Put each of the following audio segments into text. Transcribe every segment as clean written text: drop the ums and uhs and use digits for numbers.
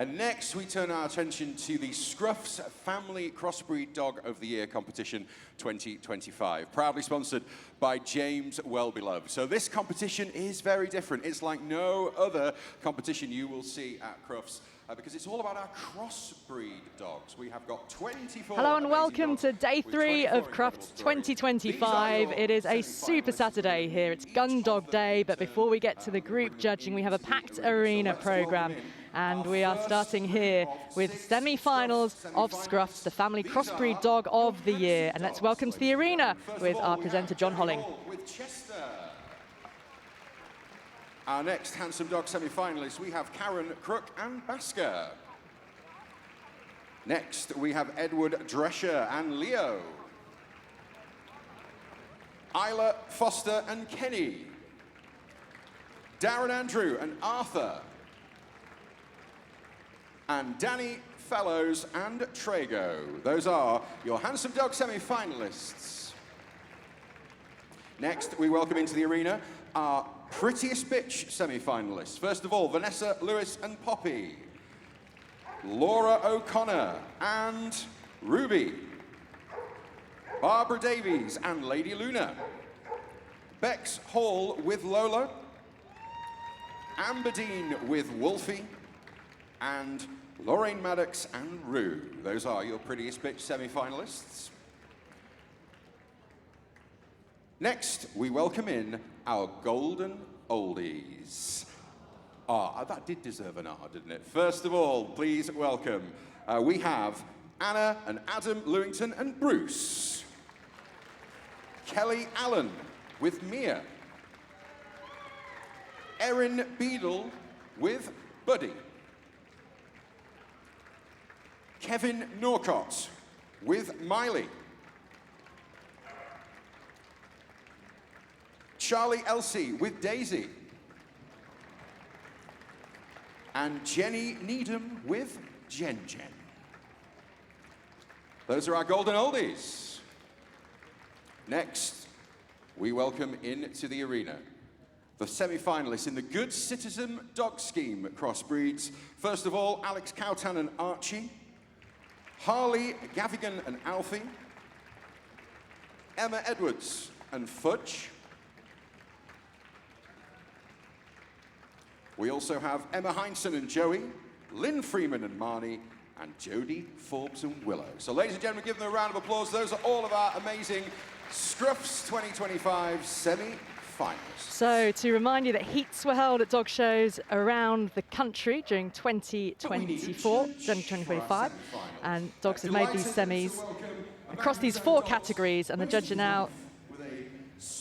And next, we turn our attention to the Scruffts Family Crossbreed Dog of the Year competition 2025, proudly sponsored by James Wellbeloved. So this competition is very different. It's like no other competition you will see at Crufts, because it's all about our crossbreed dogs. We have got 24. Hello and welcome to day 3 of Crufts 2025. It is a super Saturday here. It's Gun Dog Day, but before we get to the group judging, we have a packed arena program. And we are starting here with semi-finals of Scruffts, the Family Crossbreed Dog of the Year. And let's welcome to the arena with our presenter, John Holling. Our next Handsome Dog semi-finalists, we have Karen, Crook and Basker. Next, we have Edward, Drescher and Leo. Isla, Foster and Kenny. Darren, Andrew and Arthur. And Danny, Fellows and Trago. Those are your Handsome Dog semi-finalists. Next, we welcome into the arena our Prettiest Bitch semi-finalists. First of all, Vanessa, Lewis and Poppy. Laura O'Connor and Ruby. Barbara Davies and Lady Luna. Bex Hall with Lola. Amber Dean with Wolfie. And Lorraine Maddox and Rue. Those are your Prettiest Bitch semi-finalists. Next, we welcome in our Golden Oldies. Ah, that did deserve an R, didn't it? First of all, please welcome, we have Anna and Adam Lewington and Bruce. Kelly Allen with Mia. Erin Beadle with Buddy. Kevin Norcott with Miley. Charlie Elsie with Daisy. And Jenny Needham with Jen Jen. Those are our Golden Oldies. Next, we welcome into the arena the semi-finalists in the Good Citizen Dog Scheme crossbreeds. First of all, Alex Cowtan and Archie. Harley Gavigan and Alfie. Emma Edwards and Fudge. We also have Emma Heinsohn and Joey, Lynn Freeman and Marnie, and Jodie Forbes and Willow. So ladies and gentlemen, give them a round of applause. Those are all of our amazing Scruffts 2025 semi-finals. So to remind you that heats were held at dog shows around the country during 2025, and dogs have made these semis across these 4 categories, and the judge are now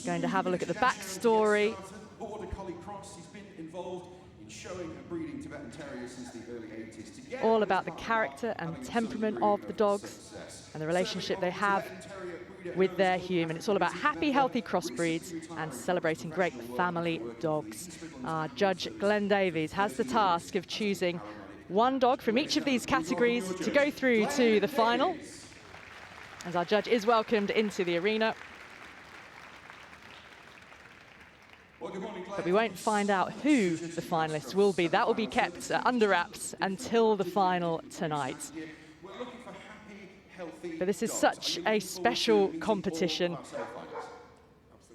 going to have a look at the backstory. Border Collie Cross, he's been involved in showing and breeding Tibetan Terriers since the early 80s. All about the character and temperament of the dogs and the relationship they have with their human. It's all about happy, healthy crossbreeds and celebrating great family dogs. Judge Glenn Davies has the task of choosing one dog from each of these categories to go through to the final, as our judge is welcomed into the arena. But we won't find out who the finalists will be. That will be kept under wraps until the final tonight. But this is such a special competition.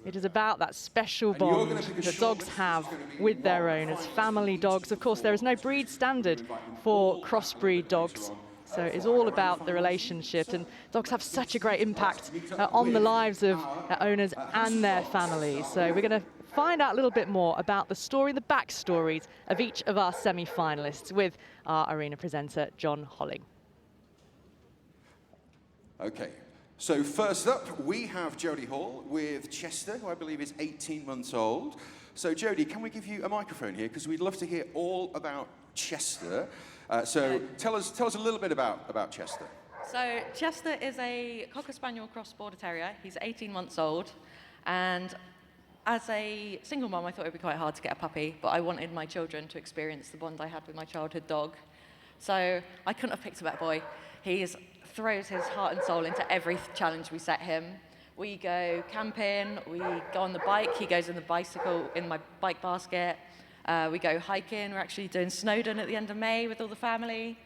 It is about that special bond that dogs have with their owners, family dogs. Of course, there is no breed standard for crossbreed dogs. So it's all about the relationship, and dogs have such a great impact on the lives of their owners and their families. So we're going to find out a little bit more about the story, the backstories of each of our semi-finalists with our arena presenter, John Holling. Okay, so first up, we have Jodie Hall with Chester, who I believe is 18 months old. So Jodie, can we give you a microphone here? Because we'd love to hear all about Chester. Tell us a little bit about Chester. So Chester is a Cocker Spaniel Cross Border Terrier. He's 18 months old, and as a single mom, I thought it would be quite hard to get a puppy, but I wanted my children to experience the bond I had with my childhood dog. So I couldn't have picked a better boy. He throws his heart and soul into every challenge we set him. We go camping, we go on the bike, he goes in the bicycle, in my bike basket. We go hiking. We're actually doing Snowdon at the end of May with all the family.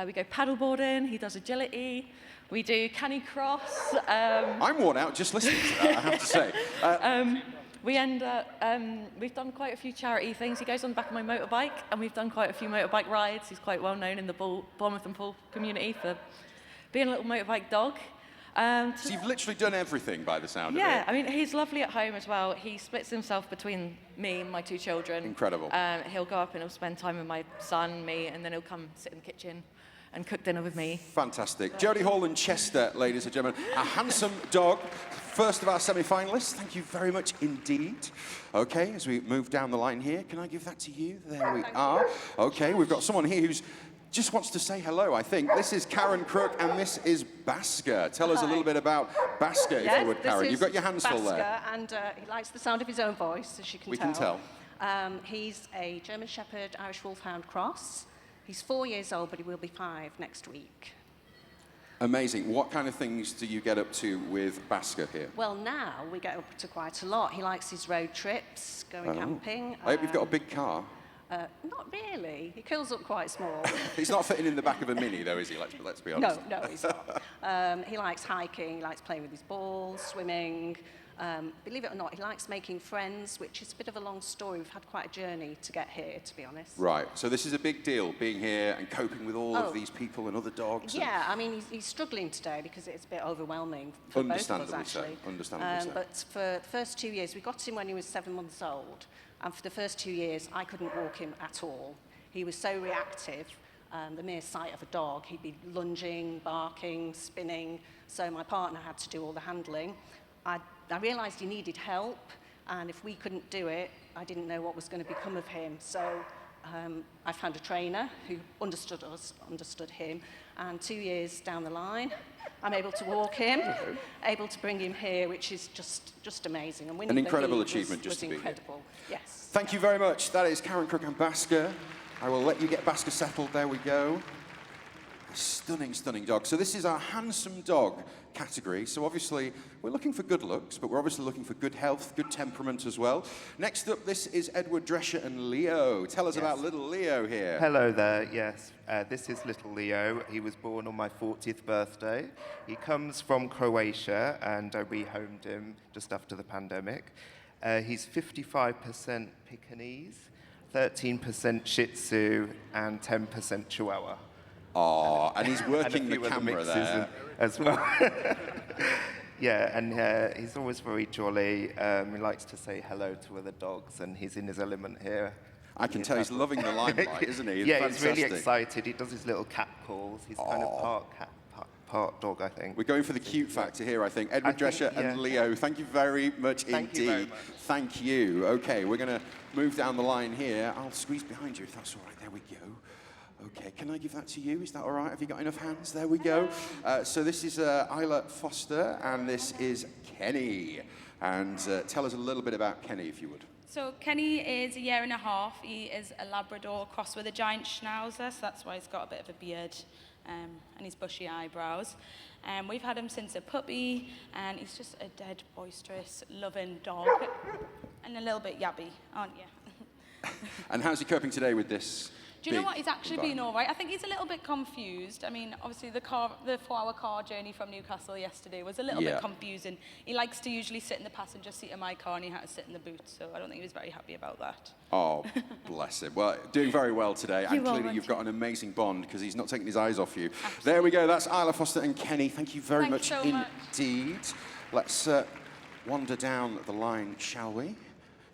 We go paddleboarding. He does agility. We do Canny Cross. I'm worn out just listening to that, I have to say. We end up, we've done quite a few charity things. He goes on the back of my motorbike, and we've done quite a few motorbike rides. He's quite well known in the Bournemouth and Poole community for being a little motorbike dog. So you've literally done everything by the sound of it. Yeah, I mean, he's lovely at home as well. He splits himself between me and my 2 children. Incredible. He'll go up and he'll spend time with my son, me, and then he'll come sit in the kitchen and cook dinner with me. Fantastic. Jodie Hall and Chester, ladies and gentlemen. A handsome dog. First of our semi-finalists. Thank you very much indeed. Okay, as we move down the line here, can I give that to you? There we are. Okay, we've got someone here who's just wants to say hello, I think. This is Karen Crook and this is Basker. Tell us a little bit about Basker, if you would, Karen. You've got your hands full there. And he likes the sound of his own voice, as you can tell. We can tell. He's a German Shepherd Irish Wolfhound cross. He's 4 years old, but he will be 5 next week. Amazing. What kind of things do you get up to with Basker here? Well, now we get up to quite a lot. He likes his road trips, going camping. I hope you've got a big car. Not really. He curls up quite small. He's not fitting in the back of a Mini, though, is he? Let's be honest. No, he's not. He likes hiking, he likes playing with his balls, swimming. Believe it or not, he likes making friends, which is a bit of a long story. We've had quite a journey to get here, to be honest. Right, so this is a big deal, being here and coping with all of these people and other dogs. Yeah, I mean, he's struggling today because it's a bit overwhelming for both of us, actually. Understandably so. But for the first 2 years, we got him when he was 7 months old, and for the first 2 years, I couldn't walk him at all. He was so reactive. The mere sight of a dog, he'd be lunging, barking, spinning, so my partner had to do all the handling. I realised he needed help, and if we couldn't do it, I didn't know what was going to become of him. So I found a trainer who understood us, understood him, and 2 years down the line, I'm able to walk him, able to bring him here, which is just amazing. And winning an incredible the heat achievement just was to incredible. be here. Yes. Thank you very much. That is Karen Crook and Basker. I will let you get Basker settled. There we go. A stunning, stunning dog. So this is our handsome dog category. So obviously, we're looking for good looks, but we're obviously looking for good health, good temperament as well. Next up, this is Edward Drescher and Leo. Tell us about little Leo here. Hello there, yes. This is little Leo. He was born on my 40th birthday. He comes from Croatia, and I rehomed him just after the pandemic. He's 55% Pekingese, 13% Shih Tzu, and 10% Chihuahua. Oh, and he's working the camera there. As well. Yeah, and he's always very jolly. He likes to say hello to other dogs, and he's in his element here. I can tell he's loving the limelight, isn't he? Yeah, he's really excited. He does his little cat calls. He's kind of part cat, part dog, I think. We're going for the cute factor here, I think. Edward Drescher and Leo, thank you very much indeed. You very much. Thank you. Okay, we're going to move down the line here. I'll squeeze behind you if that's all right. There we go. Okay, can I give that to you? Is that all right? Have you got enough hands? There we go. So this is Isla Foster, and this is Kenny. And tell us a little bit about Kenny, if you would. So Kenny is 1.5 years. He is a Labrador crossed with a giant Schnauzer, so that's why he's got a bit of a beard and his bushy eyebrows. We've had him since a puppy, and he's just a dead, boisterous, loving dog, and a little bit yabby, aren't you? And how's he coping today with this? Do you know what? He's actually been all right. I think he's a little bit confused. I mean, obviously the 4-hour car journey from Newcastle yesterday was a little bit confusing. He likes to usually sit in the passenger seat of my car, and he had to sit in the boot, so I don't think he was very happy about that. Oh, bless him. Well, doing very well today, and clearly you've got an amazing bond because he's not taking his eyes off you. Absolutely. There we go. That's Isla Foster and Kenny. Thank you very much indeed. Let's wander down the line, shall we?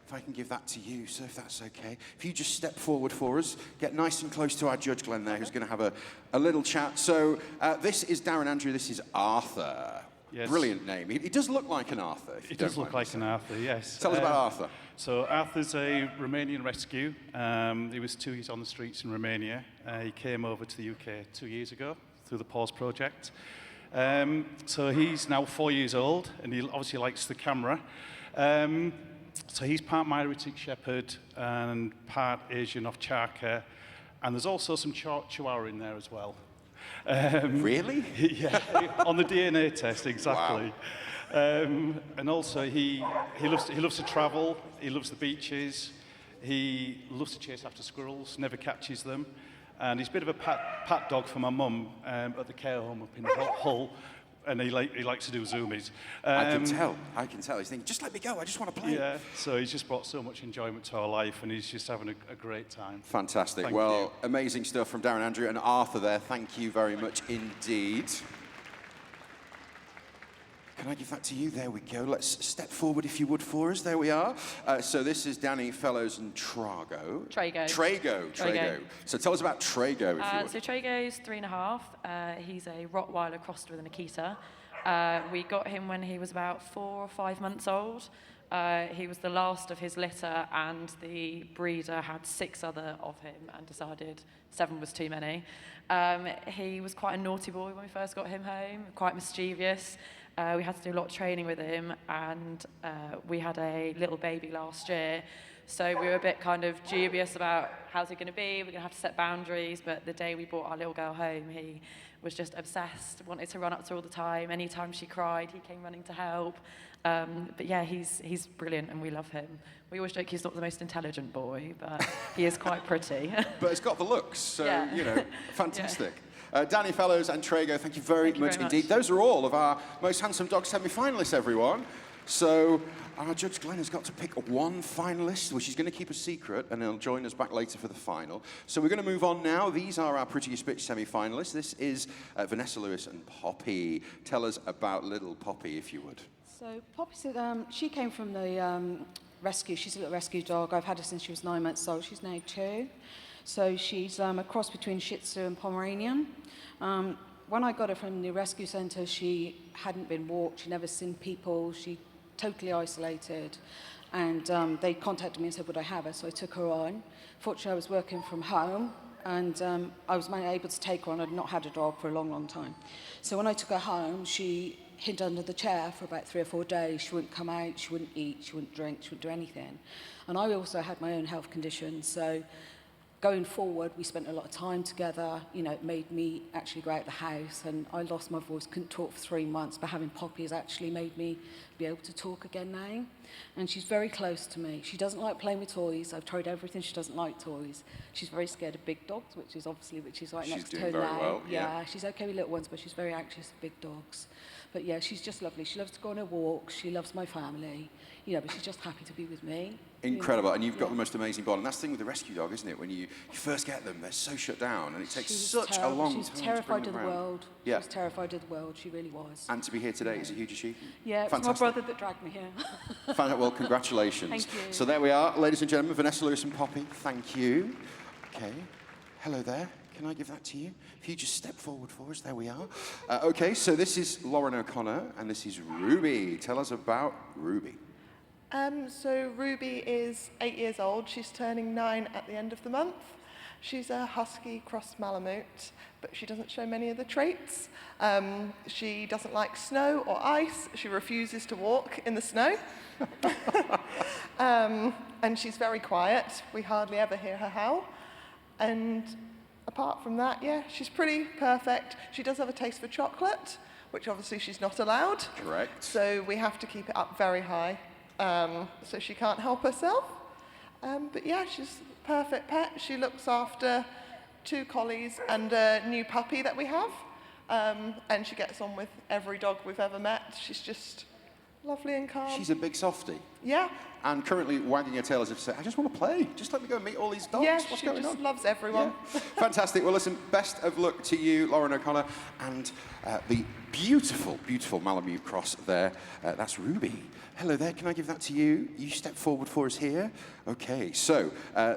If I can give that to you, so if that's okay. If you just step forward for us, get nice and close to our judge, Glenn, there, who's going to have a little chat. So this is Darren Andrew, this is Arthur. Yes. Brilliant name. He does look like an Arthur. He does look like an Arthur, yes. Tell us about Arthur. So Arthur's a Romanian rescue. He was 2 years on the streets in Romania. He came over to the UK 2 years ago through the Pause Project. So he's now 4 years old, and he obviously likes the camera. So he's part Maoritic Shepherd and part Asian Ovcharka, and there's also some Chihuahua in there as well. Really? Yeah, on the DNA test, exactly. Wow. And also he loves to travel. He loves the beaches. He loves to chase after squirrels, never catches them. And he's a bit of a pat dog for my mum at the care home up in Hull. And he likes to do zoomies. I can tell. He's thinking, just let me go, I just want to play. Yeah, so he's just brought so much enjoyment to our life, and he's just having a great time. Fantastic. Thank well, you. Amazing stuff from Darren, Andrew, and Arthur there. Thank you very much indeed. Can I give that to you? There we go. Let's step forward, if you would, for us. There we are. So this is Danny, Fellows, and Trago. Trago. So tell us about Trago, if you would. So Trago's 3.5. He's a Rottweiler crossed with an Akita. We got him when he was about 4 or 5 months old. He was the last of his litter, and the breeder had 6 other of him and decided 7 was too many. He was quite a naughty boy when we first got him home, quite mischievous. We had to do a lot of training with him, and we had a little baby last year. So we were a bit kind of dubious about how's it going to be. We're going to have to set boundaries. But the day we brought our little girl home, he was just obsessed, wanted to run up to her all the time. Anytime she cried, he came running to help. But yeah, he's brilliant, and we love him. We always joke he's not the most intelligent boy, but he is quite pretty. But he's got the looks, so, Yeah. you know, fantastic. Yeah. Danny, Fellows, and Trago, thank you very much indeed. Much. Those are all of our most handsome dog semi-finalists, everyone. So our judge Glenn has got to pick one finalist, which he's going to keep a secret, and he'll join us back later for the final. So we're going to move on now. These are our Prettiest Bitch semi-finalists. This is Vanessa Lewis and Poppy. Tell us about little Poppy, if you would. So Poppy said she came from the rescue. She's a little rescue dog. I've had her since she was 9 months old. She's now 2. So she's a cross between Shih Tzu and Pomeranian. When I got her from the rescue centre, she hadn't been walked. She'd never seen people. She totally isolated. And they contacted me and said, would I have her? So I took her on. Fortunately, I was working from home, and I was able to take her on. I'd not had a dog for a long, long time. So when I took her home, she hid under the chair for about 3 or 4 days. She wouldn't come out, she wouldn't eat, she wouldn't drink, she wouldn't do anything. And I also had my own health conditions, so going forward, we spent a lot of time together. You know, it made me actually go out the house, and I lost my voice, couldn't talk for 3 months, but having Poppy has actually made me be able to talk again now. And she's very close to me. She doesn't like playing with toys. I've tried everything. She doesn't like toys. She's very scared of big dogs, which is right next to her now. Well, yeah, she's okay with little ones, but she's very anxious of big dogs. But yeah, she's just lovely. She loves to go on her walks. She loves my family. You know, but she's just happy to be with me. Incredible, and you've got the most amazing bond. And that's the thing with the rescue dog, isn't it? When you first get them, they're so shut down, and it takes such a long time to bring them around. She was terrified of the world. Yeah. She was terrified of the world. She really was. And to be here today is a huge achievement. Yeah, it was my brother that dragged me here. Well, congratulations. Thank you. So there we are, ladies and gentlemen, Vanessa Lewis and Poppy. Thank you. Okay. Hello there. Can I give that to you? If you just step forward for us, there we are. Okay, so this is Lauren O'Connor, and this is Ruby. Tell us about Ruby. So Ruby is 8 years old. She's turning 9 at the end of the month. She's a husky cross Malamute, but she doesn't show many of the traits. She doesn't like snow or ice. She refuses to walk in the snow. And she's very quiet. We hardly ever hear her howl. And apart from that, yeah, she's pretty perfect. She does have a taste for chocolate, which obviously she's not allowed. Correct. So we have to keep it up very high, so she can't help herself. But yeah, she's a perfect pet. She looks after 2 collies and a new puppy that we have. And she gets on with every dog we've ever met. She's just lovely and calm. She's a big softie. Yeah. And currently wagging her tail as if to say, I just want to play. Just let me go and meet all these dogs. Yeah, What's she going just on? loves everyone. Yeah. Fantastic. Well, listen, best of luck to you, Lauren O'Connor, and the beautiful, beautiful Malamute cross there. That's Ruby. Hello there. Can I give that to you? You step forward for us here. Okay, so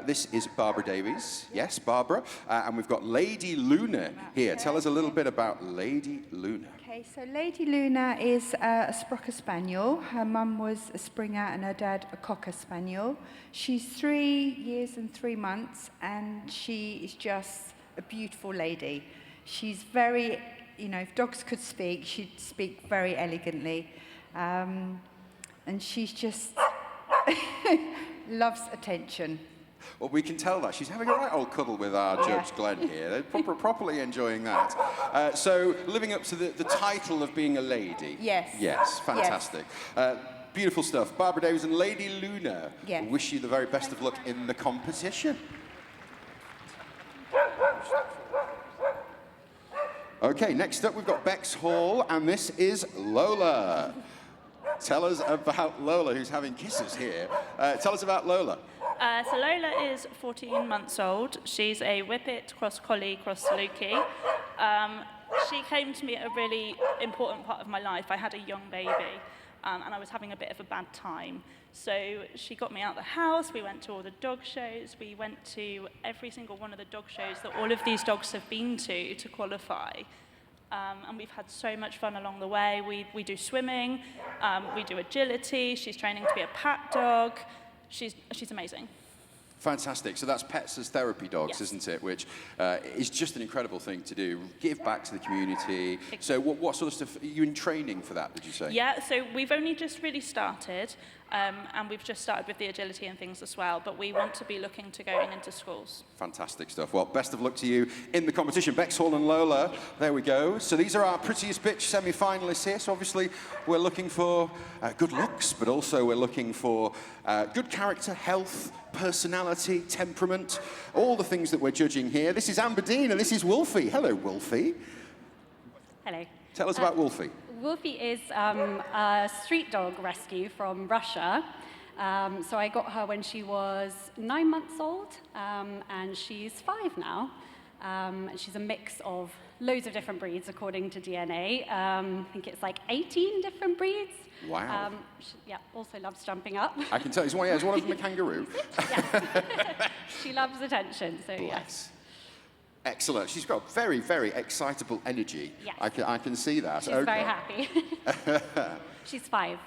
this is Barbara Davies. Yes, Barbara. And we've got Lady Luna here. Tell us a little bit about Lady Luna. Okay, so Lady Luna is a Sprocker Spaniel. Her mum was a Springer and her dad a Cocker Spaniel. She's 3 years and 3 months, and she is just a beautiful lady. She's very, you know, if dogs could speak, she'd speak very elegantly. And she's just loves attention. Well, we can tell that. She's having a right old cuddle with our Judge Glenn here. They're properly enjoying that. So, living up to the title of being a lady. Yes. Yes, fantastic. Beautiful stuff. Barbara Davies and Lady Luna, Yeah. wish you the very best of luck in the competition. Okay, next up we've got Bex Hall, and this is Lola. Tell us about Lola, who's having kisses here. Tell us about Lola. So Lola is 14 months old. She's a Whippet Cross Collie Cross Saluki. She came to me at a really important part of my life. I had a young baby, and I was having a bit of a bad time. So she got me out of the house. We went to all the dog shows. We went to every single one of the dog shows that all of these dogs have been to qualify. And we've had so much fun along the way. We do swimming, we do agility. She's training to be a pat dog. She's amazing. Fantastic. So that's Pets as Therapy Dogs, Yes. isn't it? Which is just an incredible thing to do. Give back to the community. So what sort of stuff, are you in training for that, did you say? Yeah, so we've only just really started, and we've just started with the agility and things as well, but we want to be looking to going into schools. Fantastic stuff. Well, best of luck to you in the competition. Bex Hall and Lola, there we go. So these are our prettiest bitch semi-finalists here. So obviously we're looking for good looks, but also we're looking for good character, health, personality, temperament, all the things that we're judging here. This is Amber Dean and this is Wolfie. Hello, Wolfie. Hello. Tell us about Wolfie. Wolfie is a street dog rescue from Russia. So I got her when she was 9 months old, and she's 5 now. And she's a mix of loads of different breeds according to DNA. I think it's like 18 different breeds. Wow. She, also loves jumping up. I can tell. Is one of them a kangaroo? She loves attention, so Bless. Excellent. She's got very, very excitable energy. Yes. I can see that. She's very happy. She's 5.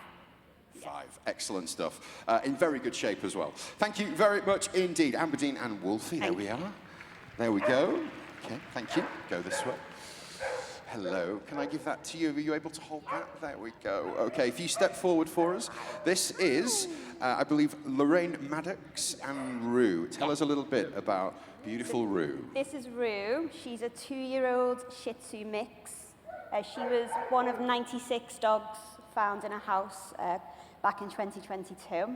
5. Excellent stuff. In very good shape as well. Thank you very much indeed. Amber Dean and Wolfie, there we are. There we go. Okay, thank you. Go this way. Hello. Can I give that to you? Are you able to hold that? There we go. Okay, if you step forward for us. This is, I believe, Lorraine Maddox and Rue. Tell us a little bit about beautiful Rue. This is Rue. She's a 2-year-old Shih Tzu mix. She was one of 96 dogs found in a house back in 2022,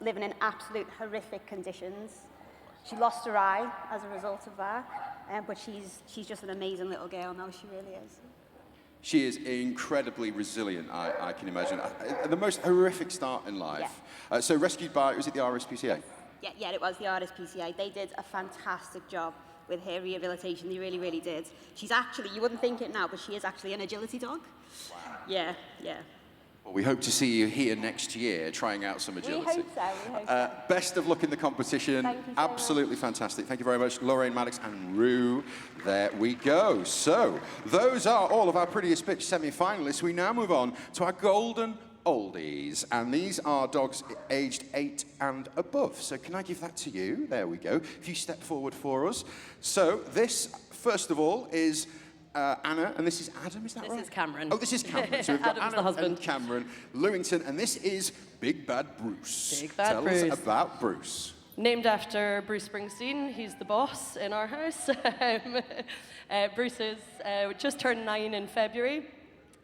living in absolute horrific conditions. She lost her eye as a result of that, but she's just an amazing little girl now, she really is. She is incredibly resilient, I can imagine. The most horrific start in life. Yeah. So rescued by, was it the RSPCA? Yeah, it was the RSPCA. They did a fantastic job with her rehabilitation. They really, really did. She's actually, you wouldn't think it now, but she is actually an agility dog. Wow. Yeah. Well, we hope to see you here next year trying out some agility. We hope so. Best of luck in the competition. Thank you so Absolutely fantastic. Thank you very much, Lorraine Maddox and Rue. There we go. So, those are all of our prettiest bitch semi-finalists. We now move on to our golden oldies, and these are dogs aged 8 and above. So can I give that to you? There we go. If you step forward for us. So this, first of all, is Anna, and this is Adam, is that right? This is Cameron. Oh, this is Cameron. So we've got Adam's Anna the husband. and Cameron Lewington, and this is Big Bad Bruce. Big Bad Tell Bruce. us about Bruce. Named after Bruce Springsteen. He's the boss in our house. Bruce is just turned 9 in February.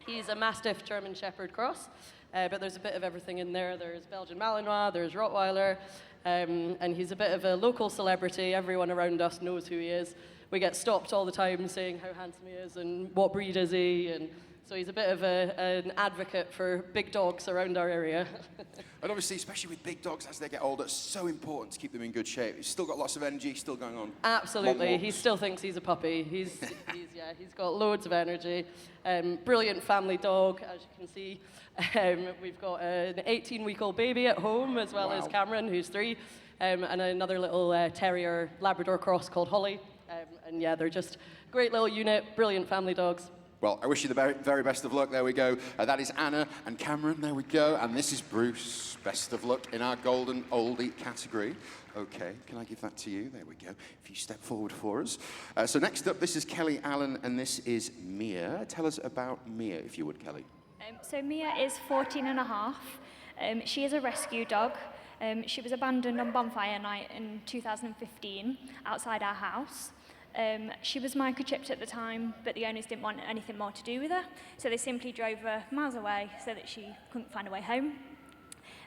He's a Mastiff German Shepherd cross, but there's a bit of everything in there. There's Belgian Malinois, there's Rottweiler, and he's a bit of a local celebrity. Everyone around us knows who he is. We get stopped all the time saying how handsome he is and what breed is he, and so he's a bit of an advocate for big dogs around our area. And obviously, especially with big dogs as they get older, it's so important to keep them in good shape. He's still got lots of energy, still going on. Absolutely, he still thinks he's a puppy. He's got loads of energy. Brilliant family dog, as you can see. We've got an 18-week-old baby at home, as well as Cameron, who's 3, and another little terrier Labrador cross called Holly. And yeah, they're just a great little unit, brilliant family dogs. Well, I wish you the very, very best of luck. There we go. That is Anna and Cameron. There we go. And this is Bruce. Best of luck in our golden oldie category. Okay, can I give that to you? There we go. If you step forward for us. So next up, this is Kelly Allen, and this is Mia. Tell us about Mia, if you would, Kelly. So Mia is 14 and a half. She is a rescue dog. She was abandoned on bonfire night in 2015 outside our house. She was microchipped at the time, but the owners didn't want anything more to do with her, so they simply drove her miles away so that she couldn't find a way home.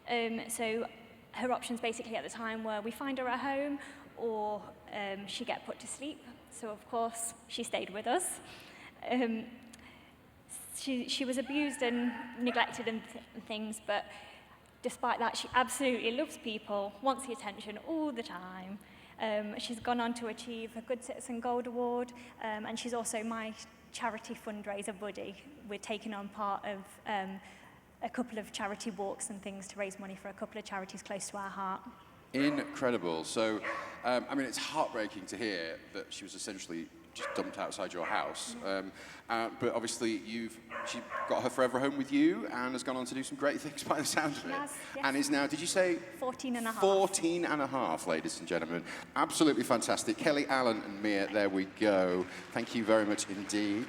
So her options basically at the time were we find her at home or she get put to sleep. So of course she stayed with us. She was abused and neglected and things, but despite that, she absolutely loves people, wants the attention all the time. She's gone on to achieve a Good Citizen Gold Award, and she's also my charity fundraiser buddy. We're taking on part of a couple of charity walks and things to raise money for a couple of charities close to our heart. Incredible. So, I mean, it's heartbreaking to hear that she was essentially just dumped outside your house. But obviously, she got her forever home with you and has gone on to do some great things by the sound of it. Yes. And is now, did you say? 14 and a half. 14 and a half, ladies and gentlemen. Absolutely fantastic. Kelly, Alan and Mia, there we go. Thank you very much indeed.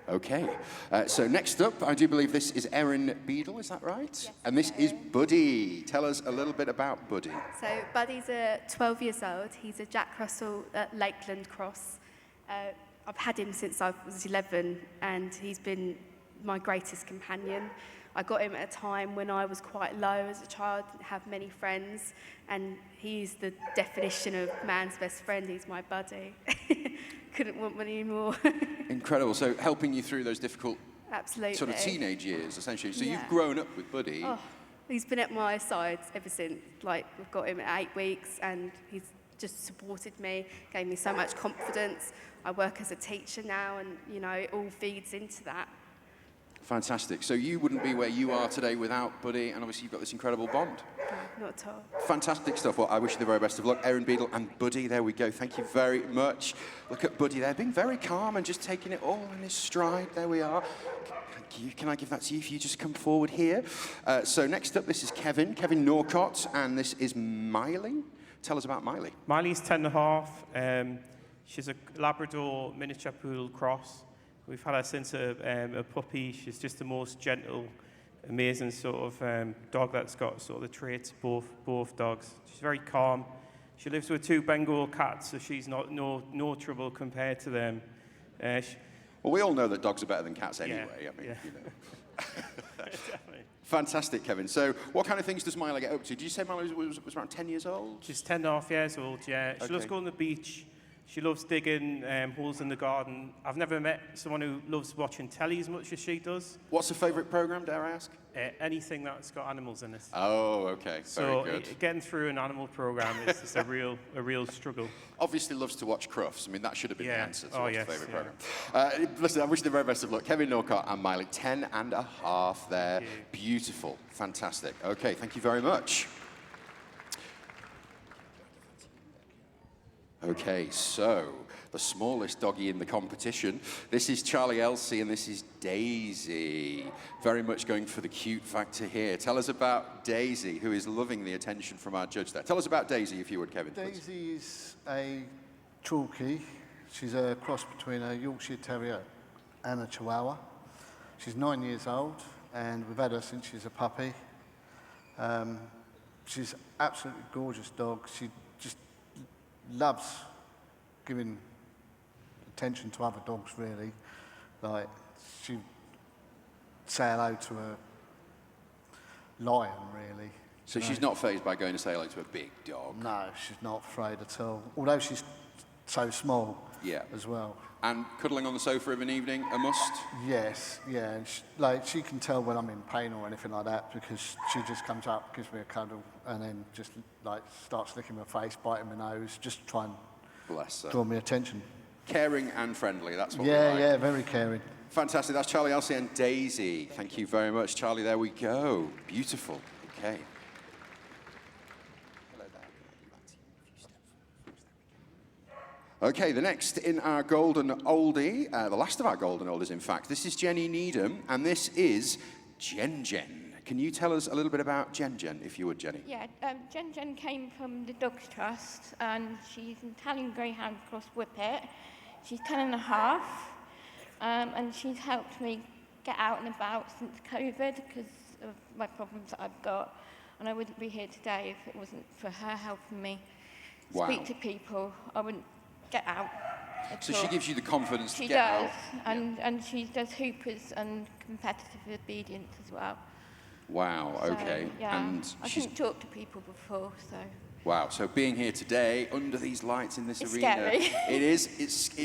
Okay, so next up, I do believe this is Erin Beadle, is that right? Yes, and this is Buddy. Tell us a little bit about Buddy. So Buddy's 12 years old. He's a Jack Russell at Lakeland Cross. I've had him since I was 11, and he's been my greatest companion. I got him at a time when I was quite low as a child, didn't have many friends, and he's the definition of man's best friend. He's my buddy. Couldn't want any more. Incredible. So helping you through those difficult Absolutely. sort of teenage years, essentially. So Yeah. you've grown up with Buddy. Oh, he's been at my side ever since. Like, we've got him at 8 weeks, and he's just supported me, gave me so much confidence. I work as a teacher now, and, you know, it all feeds into that. Fantastic. So you wouldn't be where you are today without Buddy, and obviously you've got this incredible bond. No, not at all. Fantastic stuff. Well, I wish you the very best of luck. Erin Beadle and Buddy, there we go. Thank you very much. Look at Buddy there, being very calm and just taking it all in his stride. There we are. Thank you. Can I give that to you if you just come forward here? So next up, this is Kevin Norcott, and this is Miley. Tell us about Miley. Miley's 10 and a half. She's a Labrador miniature poodle cross. We've had her since a puppy. She's just the most gentle, amazing sort of dog that's got sort of the traits of both dogs. She's very calm. She lives with 2 Bengal cats, so she's no trouble compared to them. Well, we all know that dogs are better than cats anyway. Yeah, I mean, yeah. you know. Definitely. Fantastic, Kevin. So what kind of things does Miley get up to? Did you say Miley was around 10 years old? She's 10 and a half years old, yeah. She loves going to the beach. She loves digging holes in the garden. I've never met someone who loves watching telly as much as she does. What's her favourite programme, dare I ask? Anything that's got animals in it. Oh, okay. So very good. Getting through an animal programme is just a real struggle. Obviously loves to watch Crufts. I mean, that should have been the answer to what's her favourite yeah. programme. Listen, I wish you the very best of luck. Kevin Norcott and Miley, 10 and a half there. Beautiful. Fantastic. Okay, thank you very much. Okay, so the smallest doggy in the competition. This is Charlie Elsie and this is Daisy. Very much going for the cute factor here. Tell us about Daisy, who is loving the attention from our judge there. Tell us about Daisy, if you would, Kevin. Daisy is a Chalky. She's a cross between a Yorkshire Terrier and a Chihuahua. She's 9 years old, and we've had her since she's a puppy. She's an absolutely gorgeous dog. She just loves giving attention to other dogs, really. Like, she'd say hello to a lion, really. So she's not fazed by going to say hello to a big dog? No, she's not afraid at all. Although she's so small as well. And cuddling on the sofa of an evening, a must? Yes, yeah. And she can tell when I'm in pain or anything like that because she just comes up, gives me a cuddle, and then just like starts licking my face, biting my nose, just try and bless her. Draw me attention. Caring and friendly, that's what we like. Yeah, very caring. Fantastic. That's Charlie Elsie and Daisy. Thank you very much, Charlie. There we go. Beautiful. Okay. Okay, the next in our golden oldie, the last of our golden oldies, in fact, this is Jenny Needham, and this is Jen Jen. Can you tell us a little bit about Jen Jen, if you would, Jenny? Yeah, Jen Jen came from the Dogs Trust, and she's an Italian Greyhound Cross Whippet. She's 10 and a half, and she's helped me get out and about since COVID because of my problems that I've got, and I wouldn't be here today if it wasn't for her helping me speak to people. I wouldn't get out. at So all. she gives you the confidence She to get does, out. and she does hoopers and competitive obedience as well. Wow, So, okay. yeah, And I she's, couldn't talk to people before, so. wow, so being here today under these lights in this It's arena, scary. it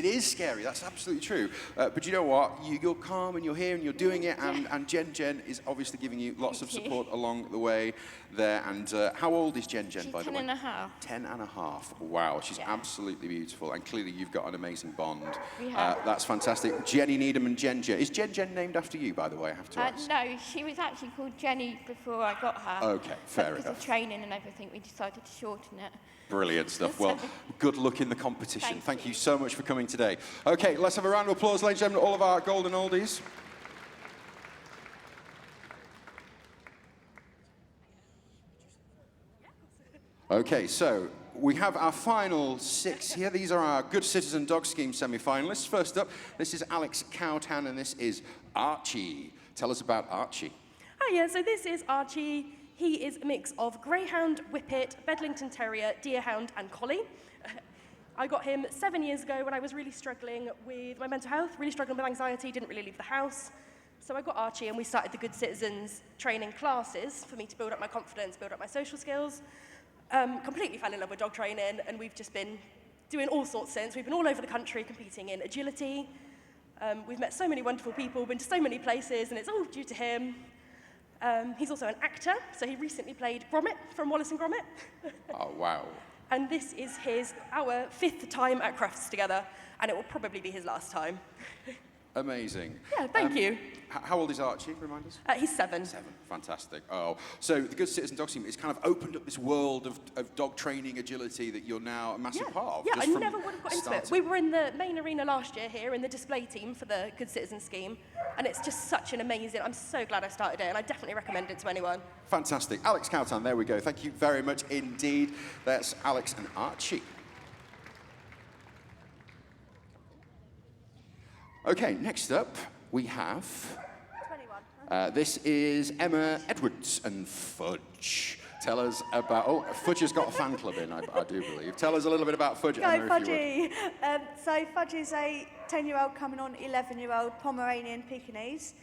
is scary. That's absolutely true. But you know what? You're calm and you're here and you're doing it, and Jen is obviously giving you lots of Thank you. support along the way there. And how old is Jen, She's by the 10 way? and a half. 10 and a half. Wow, she's absolutely beautiful, and clearly you've got an amazing bond. We have. That's fantastic. Jenny Needham and Jen. Is Jen named after you, by the way? I have to ask. No, she was actually called Jenny before I got her. Okay, fair But because enough. of training and everything, we decided to shorten it. Brilliant stuff. Well, good luck in the competition. Thank Thank you so much for coming today. Okay, let's have a round of applause, ladies and gentlemen, all of our golden oldies. Okay, so we have our final 6 here. These are our Good Citizen Dog Scheme semi-finalists. First up, this is Alex Cowtan, and this is Archie. Tell us about Archie. Hiya, so this is Archie. He is a mix of Greyhound, Whippet, Bedlington Terrier, Deerhound and Collie. I got him 7 years ago when I was really struggling with my mental health, really struggling with anxiety, didn't really leave the house. So I got Archie and we started the Good Citizens training classes for me to build up my confidence, build up my social skills. Completely fell in love with dog training, and we've just been doing all sorts since. We've been all over the country competing in agility. We've met so many wonderful people, been to so many places, and it's all due to him. He's also an actor, so he recently played Gromit from Wallace and Gromit. Oh, wow. And this is our 5th time at Crufts together, and it will probably be his last time. Amazing. Yeah, thank you. How old is Archie, remind us? He's 7. 7, fantastic. Oh, so the Good Citizen Dog Scheme has kind of opened up this world of dog training agility that you're now a massive part of. Yeah, just I from never would have got into it. starting. We were in the main arena last year here in the display team for the Good Citizen Scheme, and it's just such an amazing, I'm so glad I started it, and I definitely recommend it to anyone. Fantastic. Alex Cowtan, there we go. Thank you very much indeed. That's Alex and Archie. Okay, next up we have... this is Emma Edwards and Fudge. Tell us about... Oh, Fudge has got a fan club in, I do believe. Tell us a little bit about Fudge, Emma, if you would. So Fudge is a 10-year-old coming on 11-year-old Pomeranian Pekingese.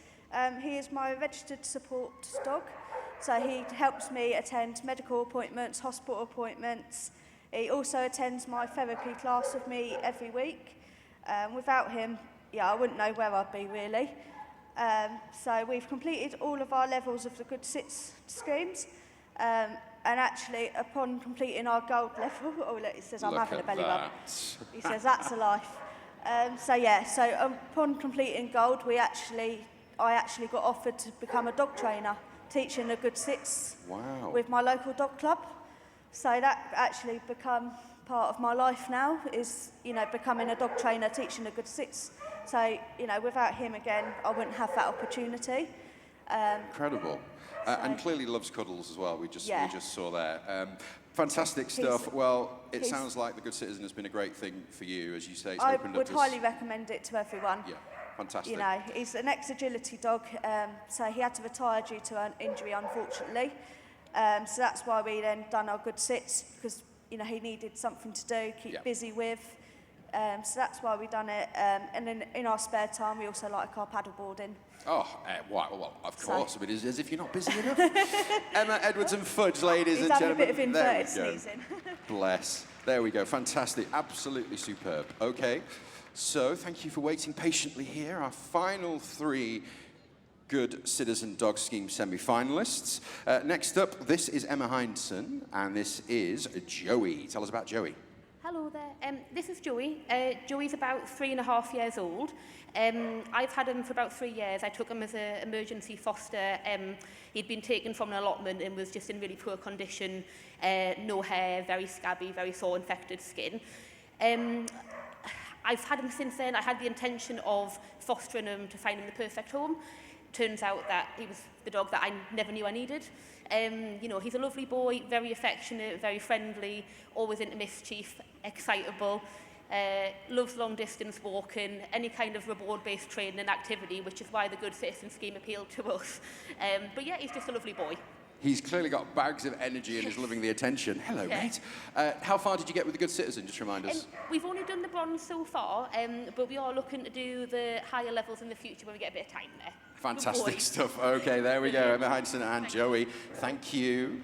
He is my registered support dog. So he helps me attend medical appointments, hospital appointments. He also attends my therapy class with me every week. Without him, I wouldn't know where I'd be really. So we've completed all of our levels of the Good Sits schemes. And actually, upon completing our gold level, oh look, it says I'm having a belly bump. He says that's a life. So upon completing gold, I actually got offered to become a dog trainer, teaching the Good Sits with my local dog club. So that actually become part of my life now, is, becoming a dog trainer, teaching the Good Sits. So, without him again, I wouldn't have that opportunity. Incredible. And clearly loves cuddles as well, we just saw there. Fantastic stuff. Well, it sounds like the Good Citizen has been a great thing for you, as you say. It's I opened would up highly recommend it to everyone. Yeah, fantastic. He's an ex-agility dog, so he had to retire due to an injury, unfortunately. So that's why we then done our Good Sits, because, he needed something to do, keep busy with. So that's why we done it. And then in our spare time, we also like our paddleboarding. Oh, well, of course. It is as if you're not busy enough. Emma Edwards and Fudge, ladies and gentlemen. He's having a bit of inverted sneezing. Bless. There we go. Fantastic. Absolutely superb. Okay. So thank you for waiting patiently here. Our final 3 Good Citizen Dog Scheme semi-finalists. Next up, this is Emma Hindson, and this is Joey. Tell us about Joey. Hello there. This is Joey. Joey's about 3.5 years old. I've had him for about 3 years. I took him as an emergency foster. He'd been taken from an allotment and was just in really poor condition. No hair, very scabby, very sore, infected skin. I've had him since then. I had the intention of fostering him to find him the perfect home. Turns out that he was the dog that I never knew I needed. He's a lovely boy, very affectionate, very friendly, always into mischief, excitable, loves long distance walking, any kind of reward-based training and activity, which is why the Good Citizen Scheme appealed to us. But yeah, he's just a lovely boy. He's clearly got bags of energy and is loving the attention. Hello, Yeah. mate. How far did you get with the Good Citizen? Just remind us. We've only done the bronze so far, but we are looking to do the higher levels in the future when we get a bit of time there. Fantastic stuff. Okay, there we go. Emma Heinsohn and Joey. Thank you.